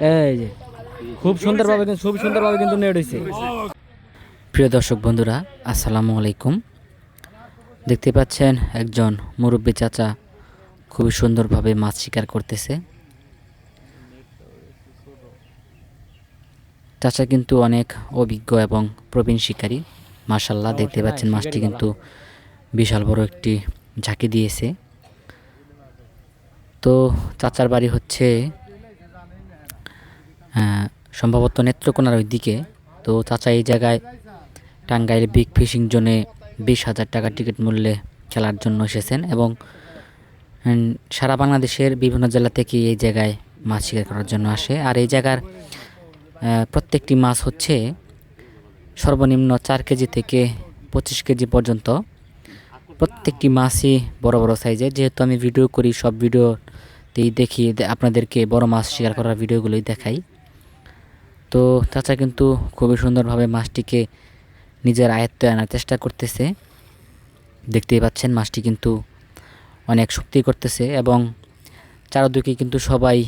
এই যে খুব সুন্দরভাবে কিন্তু নেট হইছে। প্রিয় দর্শক বন্ধুরা, আসসালামু আলাইকুম। দেখতে পাচ্ছেন একজন মুরব্বী চাচা খুবই সুন্দরভাবে মাছ শিকার করতেছে। চাচা কিন্তু অনেক অভিজ্ঞ এবং প্রবীণ শিকারী। মাশাআল্লাহ, দেখতে পাচ্ছেন মাছটি কিন্তু বিশাল বড় একটি ঝাঁকি দিয়েছে। তো চাচার বাড়ি হচ্ছে সম্ভবত নেত্রকোনার ওই দিকে। তো চাচা এই জায়গায় টাঙ্গাইল বিগ ফিশিং জোনে 20,000 টাকা টিকিট মূল্যে খেলার জন্য এসেছেন এবং সারা বাংলাদেশের বিভিন্ন জেলা থেকে এই জায়গায় মাছ শিকার করার জন্য আসে। আর এই জায়গার প্রত্যেকটি মাছ হচ্ছে সর্বনিম্ন 4 কেজি থেকে 25 কেজি পর্যন্ত। প্রত্যেকটি মাছই বড় বড় সাইজের। যেহেতু আমি ভিডিও করি, সব ভিডিওতেই দেখি আপনাদেরকে বড় মাছ শিকার করার ভিডিওগুলোই দেখাই। তো চাচা কিন্তু খুবই সুন্দরভাবে মাছটিকে নিজের আয়ত্তে আনার চেষ্টা করতেছে। দেখতেই পাচ্ছেন মাছটি কিন্তু অনেক শক্তি করতেছে এবং চারদিকে কিন্তু সবাই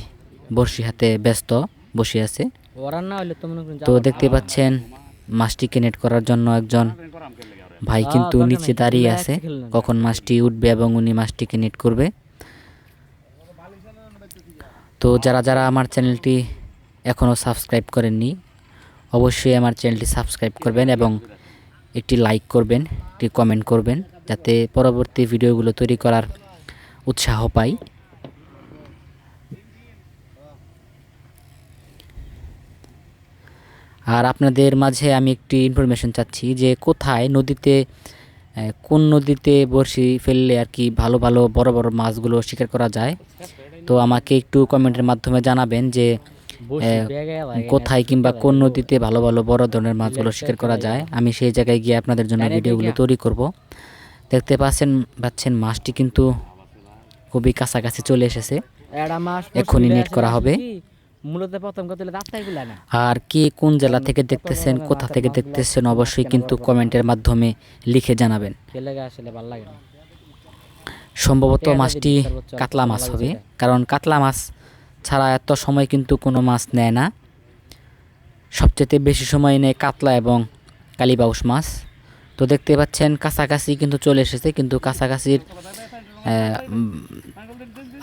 বড়শি হাতে ব্যস্ত বসে আছে। তো দেখতে পাচ্ছেন মাছটিকে নেট করার জন্য একজন ভাই কিন্তু নিচে দাঁড়িয়ে আছে, কখন মাছটি উঠবে এবং উনি মাছটিকে নেট করবে। তো যারা যারা আমার চ্যানেলটি এখনও সাবস্ক্রাইব করেননি, অবশ্যই আমার চ্যানেলটি সাবস্ক্রাইব করবেন এবং একটি লাইক করবেন, একটি কমেন্ট করবেন, যাতে পরবর্তী ভিডিওগুলো তৈরি করার উৎসাহ পাই। আর আপনাদের মাঝে আমি একটি ইনফরমেশন চাচ্ছি যে কোথায় নদীতে, কোন নদীতে বড়শি ফেললে আর কি ভালো ভালো বড় বড় মাছগুলো শিকার করা যায়। তো আমাকে একটু কমেন্টের মাধ্যমে জানাবেন যে কোথায় কিংবা কোন নদীতে ভালো ভালো বড় ধরনের মাছগুলো শিকার করা যায়। আমি সেই জায়গায় গিয়ে আপনাদের জন্য ভিডিওগুলো তৈরি করব। দেখতে পাচ্ছেন মাছটি কিন্তু খুবই কাছাকাছি চলে এসেছে, এখনই নেট করা হবে। আর কে কোন জেলা থেকে দেখতেছেন, কোথা থেকে দেখতেছেন, অবশ্যই কিন্তু কমেন্টের মাধ্যমে লিখে জানাবেন। সম্ভবত মাছটি কাতলা মাছ হবে, কারণ কাতলা মাছ ছাড়া এত সময় কিন্তু কোনো মাছ নেয় না। সবচেয়ে বেশি সময় নেয় কাতলা এবং কালীবাউস মাছ। তো দেখতে পাচ্ছেন কাছাকাছি কিন্তু চলে এসেছে, কিন্তু কাছাকাছির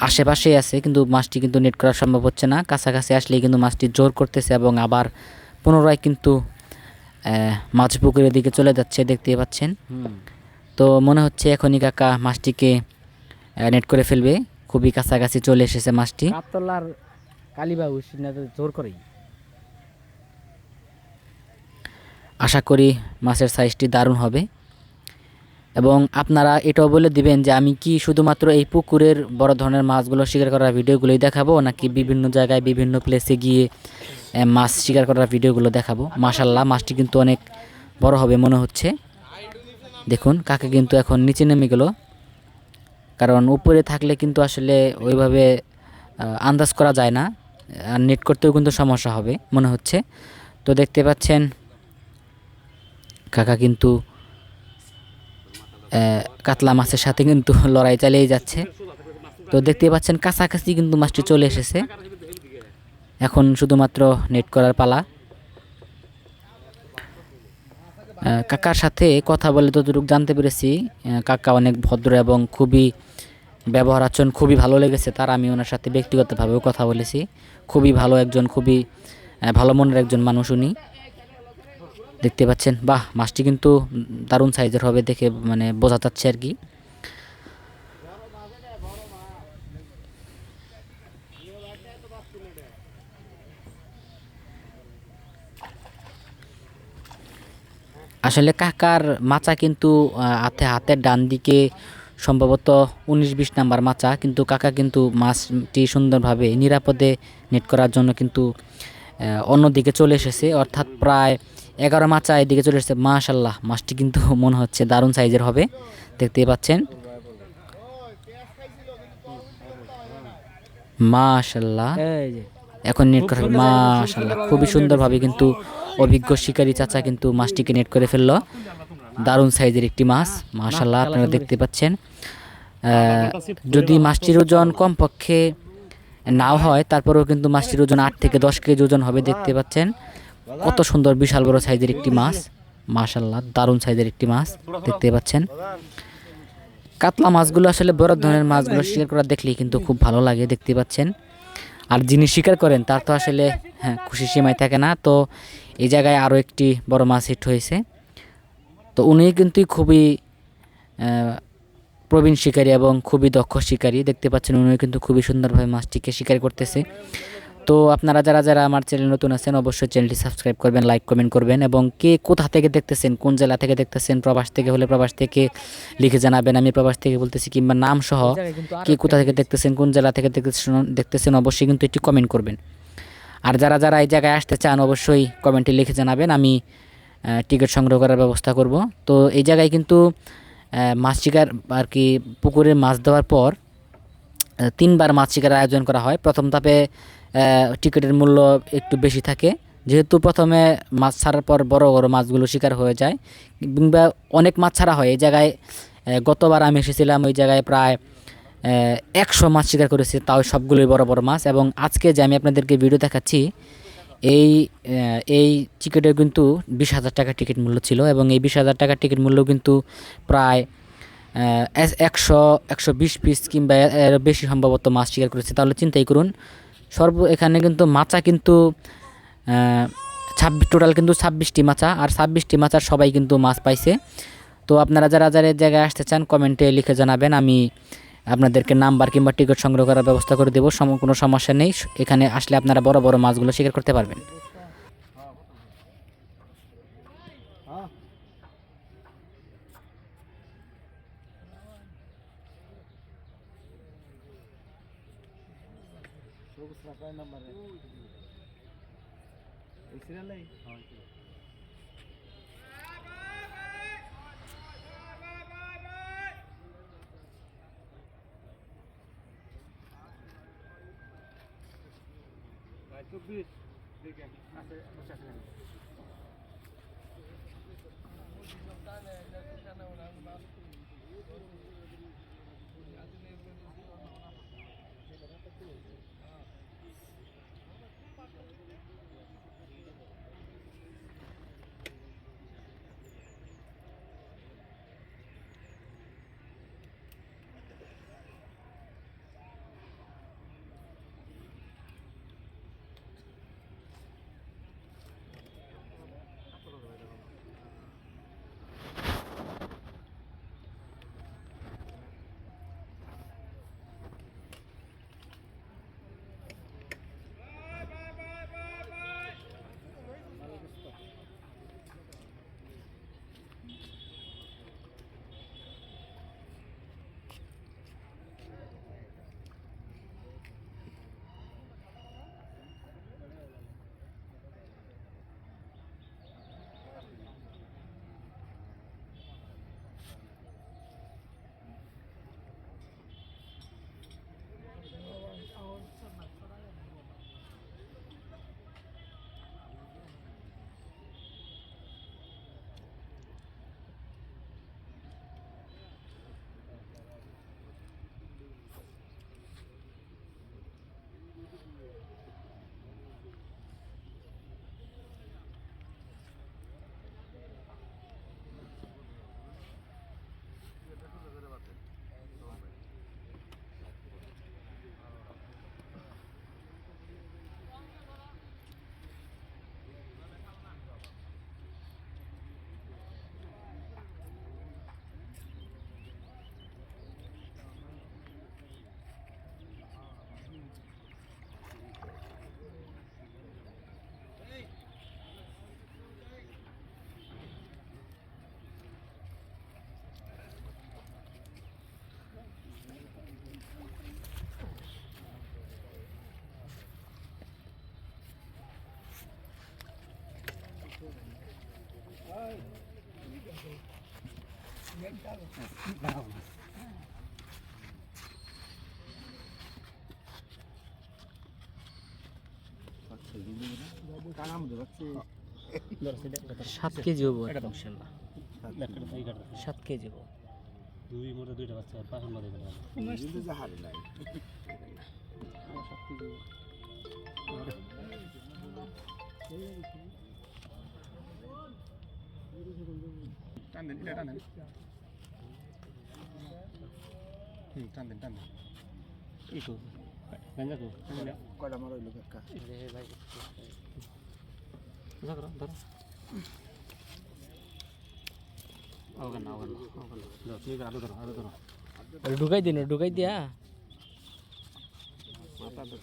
আশেপাশে আছে, কিন্তু মাছটি কিন্তু নেট করা সম্ভব হচ্ছে না। কাছাকাছি আসলেই কিন্তু মাছটি জোর করতেছে এবং আবার পুনরায় কিন্তু মাছ পুকুরের দিকে চলে যাচ্ছে, দেখতে পাচ্ছেন। তো মনে হচ্ছে এখনই কাকা মাছটিকে নেট করে ফেলবে, খুবই কাছাকাছি চলে এসেছে মাছটি। আশা করি মাছের সাইজটি দারুণ হবে। এবং আপনারা এটাও বলে দিবেন যে আমি কি শুধুমাত্র এই পুকুরের বড় ধরনের মাছগুলো শিকার করার ভিডিওগুলোই দেখাবো, নাকি বিভিন্ন জায়গায় বিভিন্ন প্লেসে গিয়ে মাছ শিকার করার ভিডিওগুলো দেখাবো। মাশাআল্লাহ, মাছটি কিন্তু অনেক বড় হবে মনে হচ্ছে। দেখুন কাকা কিন্তু এখন নিচে নেমে গেল, কারণ উপরে থাকলে কিন্তু আসলে ওইভাবে আন্দাজ করা যায় না, আর নেট করতেও কিন্তু সমস্যা হবে মনে হচ্ছে। তো দেখতে পাচ্ছেন কাকা কিন্তু কাতলা মাছের সাথে কিন্তু লড়াই চালিয়ে যাচ্ছে। তো দেখতে পাচ্ছেন কাছাকাছি কিন্তু মাছটি চলে এসেছে, এখন শুধুমাত্র নেট করার পালা। কাকার সাথে কথা বলে যতটুকু জানতে পেরেছি, কাকা অনেক ভদ্র এবং খুবই ব্যবহার আচরণ খুবই ভালো লেগেছে তার। আমি ওনার সাথে ব্যক্তিগতভাবেও কথা বলেছি, খুবই ভালো একজন, খুবই ভালো মনের একজন মানুষ উনি। দেখতে পাচ্ছেন বাহ, মাছটি কিন্তু দারুণ সাইজের হবে দেখে মানে বোঝা যাচ্ছে আর কি। আসলে কাকার মাচা কিন্তু হাতের ডান দিকে সম্ভবত 19-20 নাম্বার মাচা, কিন্তু কাকা কিন্তু মাছটি সুন্দরভাবে নিরাপদে নেট করার জন্য কিন্তু অন্যদিকে চলে এসেছে, অর্থাৎ প্রায় 11 মাচা এদিকে চলে এসেছে। মাশাআল্লাহ, মাছটি কিন্তু মনে হচ্ছে দারুণ সাইজের হবে, দেখতেই পাচ্ছেন। মাশাআল্লাহ, এখন নেট করা, মাশাআল্লাহ খুবই সুন্দরভাবে কিন্তু অভিজ্ঞ শিকারী চাচা কিন্তু মাছটিকে নেট করে ফেললো। দারুণ সাইজের একটি মাছ, মাশাআল্লাহ আপনারা দেখতে পাচ্ছেন। যদি মাছটির ওজন কমপক্ষে নাও হয়, তারপরেও কিন্তু মাছটির ওজন 8 থেকে 10 কেজি ওজন হবে। দেখতে পাচ্ছেন কত সুন্দর বিশাল বড় সাইজের একটি মাছ, মাশাআল্লাহ দারুণ সাইজের একটি মাছ দেখতে পাচ্ছেন। কাতলা মাছগুলো আসলে বড় ধরনের মাছগুলো শিকার করা দেখলেই কিন্তু খুব ভালো লাগে, দেখতে পাচ্ছেন। আর যিনি শিকার করেন তার তো আসলে খুশি সীমায় থাকে না। তো এই জায়গায় আরও একটি বড় মাছ হিট হয়েছে। তো উনি কিন্তু খুবই প্রবীণ শিকারী এবং খুবই দক্ষ শিকারী, দেখতে পাচ্ছেন উনি কিন্তু খুবই সুন্দরভাবে মাছটিকে শিকার করতেছে। তো আপনারা যারা যারা আমার চ্যানেল নতুন আছেন অবশ্যই চ্যানেলটি সাবস্ক্রাইব করবেন, লাইক কমেন্ট করবেন, এবং কে কোথা থেকে দেখতেছেন, কোন জেলা থেকে দেখতেছেন, প্রবাস থেকে হলে প্রবাস থেকে লিখে জানাবেন। আমি প্রবাস থেকে বলতেছি, কিংবা নাম সহ কে কোথা থেকে দেখতেছেন, কোন জেলা থেকে দেখতেছেন অবশ্যই কিন্তু একটি কমেন্ট করবেন। আর যারা যারা এই জায়গায় আসতে চান অবশ্যই কমেন্টে লিখে জানাবেন, আমি টিকিট সংগ্রহ করার ব্যবস্থা করব। তো এই জায়গায় কিন্তু মাছ শিকার আর কি পুকুরে মাছ দেওয়ার পর 3বার মাছ শিকারের আয়োজন করা হয়। প্রথম ধাপে টিকিটের মূল্য একটু বেশি থাকে, যেহেতু প্রথমে মাছ ছাড়ার পর বড় বড় মাছগুলো শিকার হয়ে যায়, কিংবা অনেক মাছ ছাড়া হয়। এই জায়গায় গতবার আমি এসেছিলাম, ওই জায়গায় প্রায় 100 মাছ শিকার করেছি, তাও সবগুলোই বড় বড় মাছ। এবং আজকে যে আমি আপনাদেরকে ভিডিও দেখাচ্ছি, এই এই টিকিটের কিন্তু 20,000 টাকা টিকিট মূল্য ছিল, এবং এই 20,000 টাকার টিকিট মূল্য কিন্তু প্রায় 120 পিস কিংবা এর বেশি সম্ভবত মাছ শিকার করেছে। তাহলে চিন্তাই করুন, এখানে কিন্তু মাচা কিন্তু 26 টোটাল কিন্তু 26টি মাচা, আর 26টি মাচার সবাই কিন্তু মাছ পাইছে। তো আপনারা যারা যারা এই জায়গায় আসতে চান কমেন্টে লিখে জানাবেন, আমি আপনাদেরকে নাম্বার কিংবা টিকিট সংগ্রহ করার ব্যবস্থা করে দেবো। কোনো সমস্যা নেই, এখানে আসলে আপনারা বড় বড় মাছগুলো শিকার করতে পারবেন। সাত কেজি হবো ইনশাল্লাহ, 7 কেজি হবো। দুই মোটা দুইটা বাচ্চা পাখন মারে টান দেন এটা টান দেন টান দেন এই তো গাঞ্জা তো কয়টা মার হইলো কাকা ধরো ধরো ওখানে ওখানে ওখানে ঠিক আছে আরো ধরো ঢুকাই দিন ঢুকাই দিয়া মাথা তো